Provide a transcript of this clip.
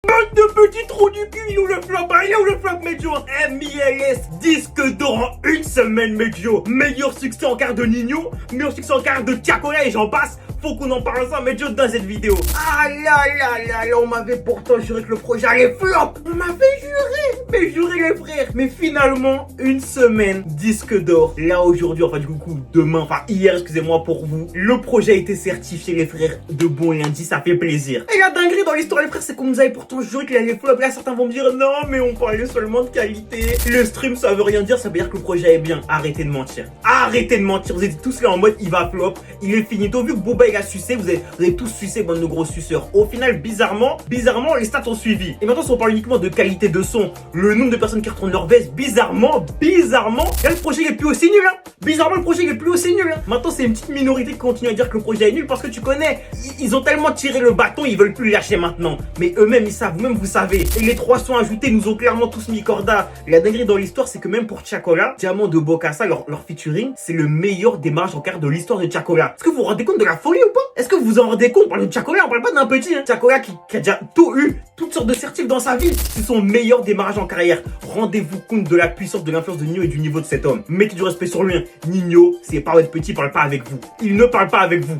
Bande de petits trous du cul, où le flop, allez où le flop, Medjo. MILS, disque d'or en une semaine, Medjo. Meilleur succès en quart de Nino, meilleur succès en quart de Tiakola et j'en passe. Faut qu'on en parle ensemble, Medjo, dans cette vidéo. Ah là, on m'avait pourtant juré que le projet allait flop. On m'avait juré les frères. Mais finalement, une semaine, disque d'or. Là aujourd'hui, enfin du coup, demain, enfin hier, excusez-moi pour vous, le projet a été certifié, les frères, de bon lundi, ça fait plaisir. Et la dinguerie dans l'histoire, les frères, c'est qu'on nous avait pourtant juré qu'il allait flop. Là, certains vont me dire, non, mais on parlait seulement de qualité. Le stream, ça veut rien dire, ça veut dire que le projet est bien. Arrêtez de mentir. Arrêtez de mentir. Vous êtes tous là en mode, il va flop, il est finito. Vu que Boba, il a sucé, vous avez tous sucé, bande de gros suceurs. Au final, bizarrement, les stats ont suivi. Et maintenant, si on parle uniquement de qualité de son, le nombre de personnes qui retournent leur veste, bizarrement, là, le projet est plus aussi nul, hein. Bizarrement, le projet est plus aussi nul, hein. Maintenant, c'est une petite minorité qui continue à dire que le projet est nul parce que tu connais, ils ont tellement tiré le bâton, ils veulent plus le lâcher maintenant. Mais eux-mêmes, ils savent, vous-même, vous savez. Et les 3 sons ajoutés nous ont clairement tous mis corda. La dinguerie dans l'histoire, c'est que même pour Tiakola, Diamant de Bokassa, leur featuring, c'est le meilleur démarrage en quart de l'histoire de Tiakola. Est-ce que vous vous rendez compte de la folie ou pas? Est-ce que vous vous en rendez compte? On parle de Tiakola, on parle pas d'un petit, hein. Tiakola qui a déjà tout eu, toutes sortes de certifs dans sa vie. C'est son meilleur démarrage en carrière. Rendez-vous compte de la puissance, de l'influence de Nino et du niveau de cet homme. Mettez du respect sur lui, hein. Nino, c'est pas votre petit, il parle pas avec vous. Il ne parle pas avec vous.